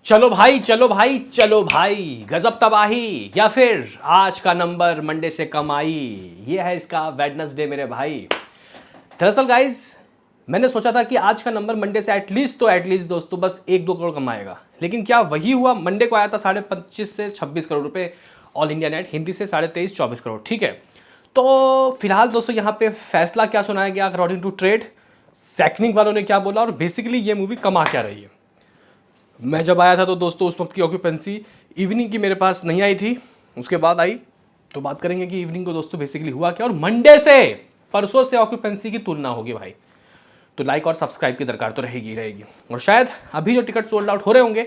चलो भाई चलो भाई चलो भाई, गजब तबाही या फिर आज का नंबर मंडे से कम आई। ये है इसका वेडनेसडे मेरे भाई। दरअसल गाइज मैंने सोचा था कि आज का नंबर मंडे से एटलीस्ट दोस्तों बस 1-2 करोड़ कमाएगा, लेकिन क्या वही हुआ। मंडे को आया था 25.5 से 26 करोड़ रुपए ऑल इंडिया नेट, हिंदी से 23.5-24 करोड़। ठीक है, तो फिलहाल दोस्तों यहाँ पे फैसला क्या सुनाया गया अकॉर्डिंग टू ट्रेड, सैकनिंग वालों ने क्या बोला और बेसिकली ये मूवी कमा क्या रही है। मैं जब आया था तो दोस्तों उस वक्त की ऑक्यूपेंसी इवनिंग की मेरे पास नहीं आई थी, उसके बाद आई। तो बात करेंगे कि इवनिंग को दोस्तों बेसिकली हुआ क्या, और मंडे से परसों से ऑक्यूपेंसी की तुलना होगी भाई। तो लाइक और सब्सक्राइब की दरकार तो रहेगी ही रहेगी। और शायद अभी जो टिकट सोल्ड आउट हो रहे होंगे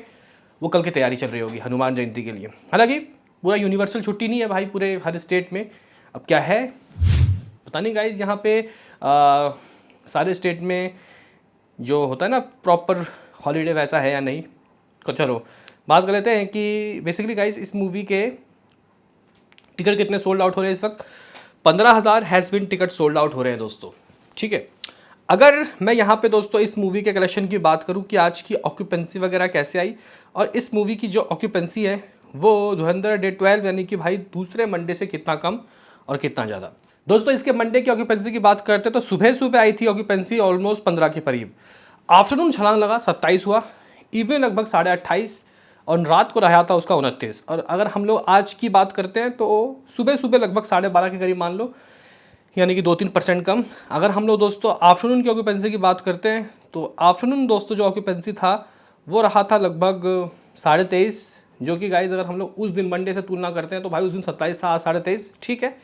वो कल की तैयारी चल रही होगी हनुमान जयंती के लिए। हालांकि पूरा यूनिवर्सल छुट्टी नहीं है भाई पूरे हर स्टेट में। अब क्या है पता नहीं गाइज, यहाँ पे सारे स्टेट में जो होता है ना प्रॉपर हॉलीडे वैसा है या नहीं। तो चलो बात कर लेते हैं कि बेसिकली गाइज इस मूवी के टिकट कितने सोल्ड आउट हो रहे हैं इस वक्त। 15,000 has been ticket sold out हो रहे हैं दोस्तों। ठीक है, अगर मैं यहाँ पे दोस्तों इस मूवी के कलेक्शन की बात करूँ कि आज की ऑक्यूपेंसी वगैरह कैसे आई, और इस मूवी की जो ऑक्यूपेंसी है वो धुरंधर डे 12 यानी कि भाई दूसरे मंडे से कितना कम और कितना ज़्यादा। दोस्तों इसके मंडे की ऑक्यूपेंसी की बात करते हैं तो सुबह सुबह आई थी ऑक्यूपेंसी ऑलमोस्ट 15 के करीब, आफ्टरनून छलांग लगा 27 हुआ, इवनिंग लगभग 28.5 और रात को रहा था उसका 29। और अगर हम लोग आज की बात करते हैं तो सुबह सुबह लगभग 12:30 के करीब मान लो, यानी कि 2-3% कम। अगर हम लोग दोस्तों आफ्टरनून की ऑक्यूपेंसी की बात करते हैं तो आफ्टरनून दोस्तों जो ऑक्यूपेंसी था वो रहा था लगभग 23.5, जो कि गाइज अगर हम लोग उस दिन मंडे से तुलना करते हैं तो भाई उस दिन 27 था, आज 23.5। ठीक है,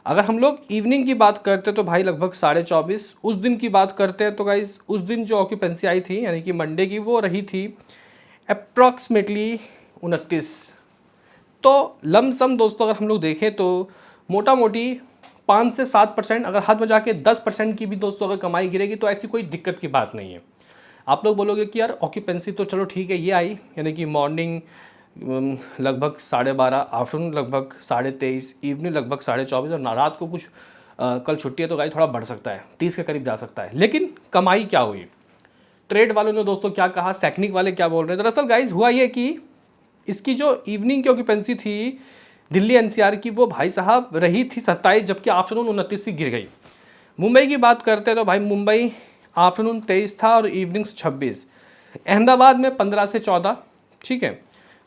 अगर हम लोग इवनिंग की बात करते हैं तो भाई लगभग 24.5। उस दिन की बात करते हैं तो गाइज उस दिन जो ऑक्यूपेंसी आई थी यानी कि मंडे की वो रही थी अप्रॉक्सीमेटली 29। तो लमसम दोस्तों अगर हम लोग देखें तो मोटा मोटी 5 से 7%, अगर हाथ में जाके 10% की भी दोस्तों अगर कमाई गिरेगी तो ऐसी कोई दिक्कत की बात नहीं है। आप लोग बोलोगे कि यार ऑक्यूपेंसी तो चलो ठीक है ये आई, यानी कि मॉर्निंग लगभग 12:30, आफ्टरनून लगभग 23.5, इवनिंग लगभग 24.5 और रात को कुछ कल छुट्टी है तो गाइस थोड़ा बढ़ सकता है, 30 के करीब जा सकता है। लेकिन कमाई क्या हुई, ट्रेड वालों ने दोस्तों क्या कहा, सैकनिक वाले क्या बोल रहे हैं। दरअसल गाइस हुआ ये कि इसकी जो इवनिंग की ऑक्यूपेंसी थी दिल्ली एनसीआर की वो भाई साहब रही थी 27, जबकि आफ्टरनून 29 की गिर गई। मुंबई की बात करते हैं तो भाई मुंबई आफ्टरनून 23 था और इवनिंग 26। अहमदाबाद में 15 से 14। ठीक है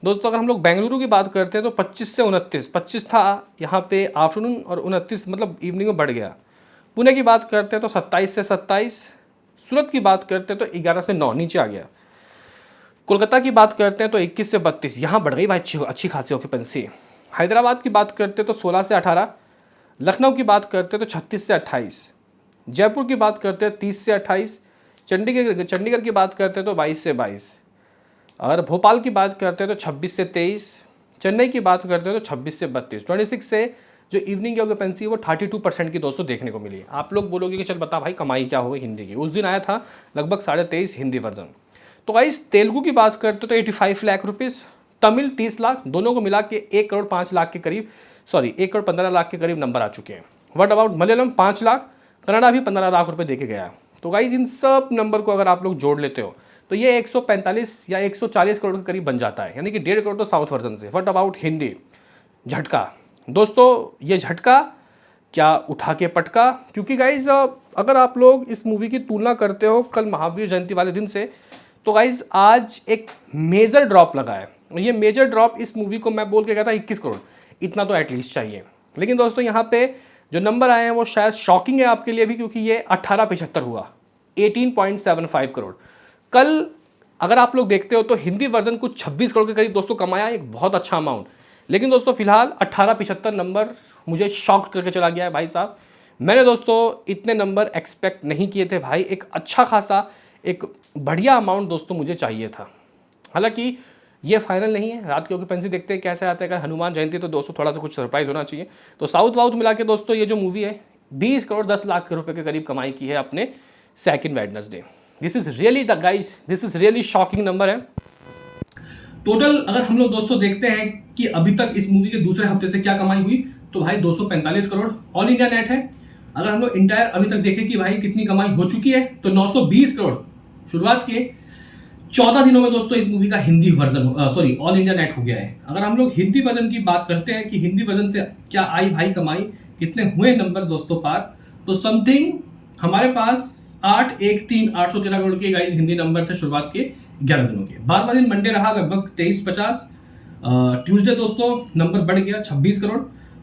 दोस्तों, अगर हम लोग बेंगलुरु की बात करते हैं तो 25 से 29, 25 था यहाँ पे आफ्टरनून और 29 मतलब इवनिंग में बढ़ गया। पुणे की बात करते हैं तो 27 से 27। सूरत की बात करते हैं तो 11 से 9 नीचे आ गया। कोलकाता की बात करते हैं तो 21 से 32, यहाँ बढ़ गई भाई अच्छी खासी ऑक्यूपेंसी। हैदराबाद की बात करते हैं तो 16 से 18। लखनऊ की बात करते हैं तो 36 से 28। जयपुर की बात करते हैं 30 से 28। चंडीगढ़ की बात करते हैं तो 22 से 22। और भोपाल की बात करते हैं तो 26 से 23। चेन्नई की बात करते हैं तो 26 से 32। 26 से जो इवनिंग की ऑक्यूपेंसी है वो 32% की दोस्तों देखने को मिली। आप लोग बोलोगे कि चल बता भाई कमाई क्या हो गई हिंदी की। उस दिन आया था लगभग 23.5 हिंदी वर्जन। तो गाइस तेलुगु की बात करते तो 85 लाख रुपीज़, तमिल 30 लाख, दोनों को मिला के 1 करोड़ 5 लाख के करीब, 1 करोड़ 15 लाख के करीब नंबर आ चुके हैं। व्हाट अबाउट मलयालम 5 लाख, कन्नड़ा भी 15 लाख रुपए देके गया। तो गाइस इन सब नंबर को अगर आप लोग जोड़ लेते हो तो ये 145 या 140 करोड़ के करीब बन जाता है, यानी कि 1.5 करोड़ तो साउथ वर्जन से। व्हाट अबाउट हिंदी, झटका दोस्तों, ये झटका क्या उठा के पटका। क्योंकि गाइज अगर आप लोग इस मूवी की तुलना करते हो कल महावीर जयंती वाले दिन से तो गाइज आज एक मेजर ड्रॉप लगा है। ये मेजर ड्रॉप इस मूवी को मैं बोल के कहता 21 करोड़, इतना तो एटलीस्ट चाहिए। लेकिन दोस्तों यहाँ पे जो नंबर आए हैं वो शायद शॉकिंग है आपके लिए भी, क्योंकि ये 18.75 हुआ, 18.75 करोड़। कल अगर आप लोग देखते हो तो हिंदी वर्जन कुछ 26 करोड़ के करीब दोस्तों कमाया, एक बहुत अच्छा अमाउंट। लेकिन दोस्तों फिलहाल 18.75 नंबर मुझे शॉक करके चला गया है भाई साहब। मैंने दोस्तों इतने नंबर एक्सपेक्ट नहीं किए थे भाई, एक अच्छा खासा एक बढ़िया अमाउंट दोस्तों मुझे चाहिए था। हालांकि ये फाइनल नहीं है, रात की ऑक्यूपेंसी देखते हैं कैसे आता है। अगर हनुमान जयंती तो दोस्तों थोड़ा सा कुछ सरप्राइज होना चाहिए। तो साउथ वाउथ मिला के दोस्तों ये जो मूवी है 20 करोड़ 10 लाख के रुपए के करीब कमाई की है अपने second Wednesday. This is really the guys, this is really shocking number है। टोटल अगर हम लोग दोस्तों देखते हैं कि अभी तक इस मूवी के दूसरे हफ्ते से क्या कमाई हुई तो भाई 245 करोड़ ऑल इंडिया नेट है। अगर हम लोग इंटायर अभी तक देखें कि भाई कितनी कमाई हो चुकी है तो 920 करोड़ शुरुआत के 14 दिनों में दोस्तों इस मूवी का Hindi version sorry all India net हो गया है। अगर हम लोग हिंदी वर्जन की बात करते हैं कि हिंदी वर्जन से क्या आई भाई कमाई, कितने हुए नंबर दोस्तों पार, तो समथिंग हमारे पास 813 करोड़ के गाइस हिंदी नंबर थे शुरुआत के 11 दिनों के। 12वां दिन मंडे रहा लगभग 2350। ट्यूसडे दोस्तों नंबर बढ़ गया 26 करोड़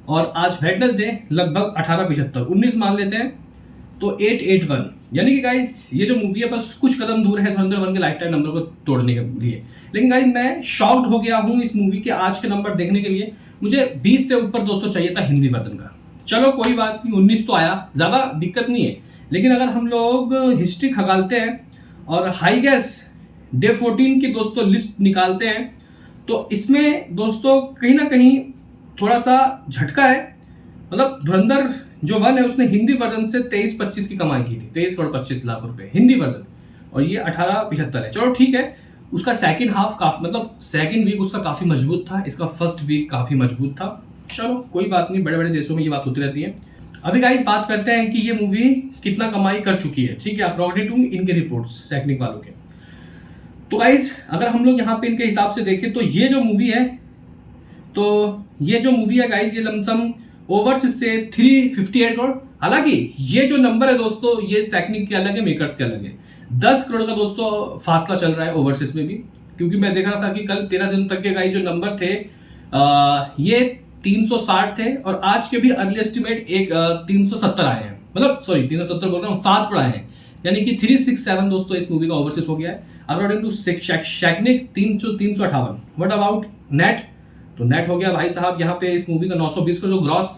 और आज वेडनेसडे लगभग 1875 19 मान लेते हैं तो 881, यानी कि गाइस ये जो मूवी है बस कुछ कदम दूर है धुरंधर 1 के लाइफ टाइम नंबर को तोड़ने के लिए। लेकिन गाइस मैं शॉक्ड हो गया हूं इस मूवी के आज के नंबर देखने के लिए। मुझे 20 से ऊपर दोस्तों चाहिए था हिंदी वर्जन का। चलो कोई बात नहीं, 19 तो आया, ज्यादा दिक्कत नहीं है। लेकिन अगर हम लोग हिस्ट्री खगालते हैं और हाई गैस डे 14 की दोस्तों लिस्ट निकालते हैं तो इसमें दोस्तों कहीं ना कहीं थोड़ा सा झटका है। मतलब धुरंधर जो 1 है उसने हिंदी वर्जन से 23-25 की कमाई की थी, 23 करोड़ 25 लाख रुपए हिंदी वर्जन, और ये 1875 है। चलो ठीक है, उसका सेकंड हाफ काफी मतलब सेकंड वीक उसका काफी मजबूत था, इसका फर्स्ट वीक काफी मजबूत था। चलो कोई बात नहीं, बड़े बड़े देशों में ये बात होती रहती है। अभी गाइस बात करते हैं कि ये मूवी कितना कमाई कर चुकी है, ठीक है, अकॉर्डिंग टू इनके रिपोर्ट्स सैकनिक वालों के। तो गाइस अगर हम लोग यहाँ पे इनके हिसाब से देखें तो ये जो मूवी है गाइस ये लमसम ओवरसीज से 358 करोड़। हालांकि ये जो नंबर है दोस्तों ये सैकनिक के अलग है, मेकर्स के अलग है। 10 करोड़ का दोस्तों फासला चल रहा है ओवरसीज में भी, क्योंकि मैं देख रहा था कि कल 13 दिन तक के गाइस जो नंबर थे ये 360 थे और आज के भी अर्ली एस्टिमेट 370 आए हैं। मतलब सॉरी 370 बोल रहा हूँ, 7 करोड़ आए हैं, यानी कि 367 दोस्तों इस मूवी का ओवरसीज हो गया है अकॉर्डिंग टू सैकनिक 358। What about net? तो नेट हो गया भाई साहब यहाँ पे इस मूवी का 920 करोड़, जो ग्रॉस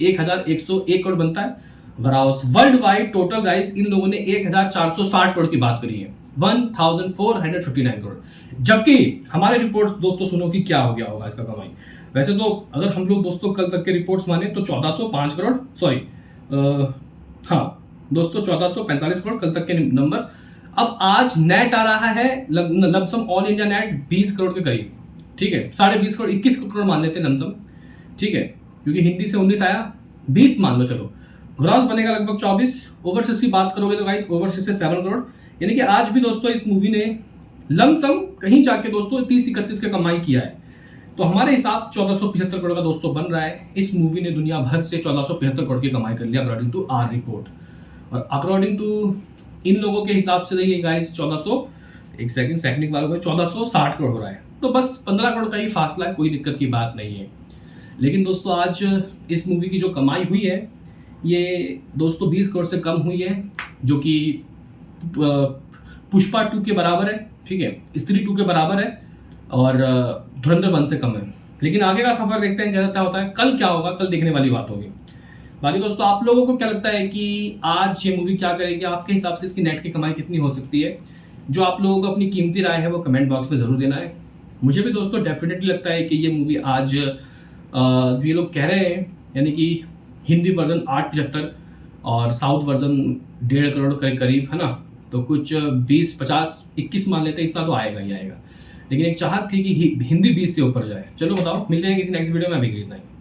1101 करोड़ बनता है gross. World wide total guys in लोगों ने 1460 करोड़ की बात करी है, 1459 करोड़। जबकि हमारे रिपोर्ट्स दोस्तों सुनो कि क्या हो गया होगा इसका कमाई। वैसे तो अगर हम लोग दोस्तों कल तक के रिपोर्ट्स माने तो 1405 करोड़ सॉरी हाँ दोस्तों 1445 करोड़ कल तक के नंबर। अब आज नेट आ रहा है lump sum all India net 20 crore के करीब, ठीक है, 20.5 करोड़ 21 करोड़ मान लेते हैं लमसम, ठीक है, क्योंकि हिंदी से 19 आया, 20 मान लो चलो। ग्रॉस बनेगा लगभग 24। ओवरसीज की बात करोगे तो गाइस ओवरसीज से 7 करोड़, यानी कि आज भी दोस्तों इस मूवी ने लमसम कहीं जाके दोस्तों 30-31 का कमाई किया है। तो हमारे हिसाब 1475 करोड़ का दोस्तों बन रहा है। इस मूवी ने दुनिया भर से 1475 करोड़ की कमाई कर लिया अकॉर्डिंग टू आर रिपोर्ट, और अकॉर्डिंग टू इन लोगों के हिसाब से देखिए गाइस 1400 सैकनिक वालों को 1460 करोड़ हो रहा है। तो बस 15 करोड़ का ही फासला है, कोई दिक्कत की बात नहीं है। लेकिन दोस्तों आज इस मूवी की जो कमाई हुई है ये दोस्तों 20 करोड़ से कम हुई है, जो कि पुष्पा 2 के बराबर है, ठीक है, स्त्री 2 के बराबर है और धुरंधर 1 से कम है। लेकिन आगे का सफर देखते हैं क्या होता है, कल क्या होगा, कल देखने वाली बात होगी। बाकी दोस्तों आप लोगों को क्या लगता है कि आज ये मूवी क्या करेगी, आपके हिसाब से इसकी नेट की कमाई कितनी हो सकती है? जो आप लोगों को अपनी कीमती राय है वो कमेंट बॉक्स में जरूर देना है। मुझे भी दोस्तों डेफिनेटली लगता है कि ये मूवी आज जो ये लोग कह रहे हैं, यानी कि हिंदी वर्जन 875 और साउथ वर्जन 1.5 करोड़ के करीब है ना, तो कुछ 20, 50, 21 मान लेते हैं, इतना तो आएगा ही आएगा। लेकिन एक चाहत थी कि हिंदी 20 से ऊपर जाए। चलो बताओ, मिलते हैं किसी नेक्स्ट वीडियो में, अभी इतना ही।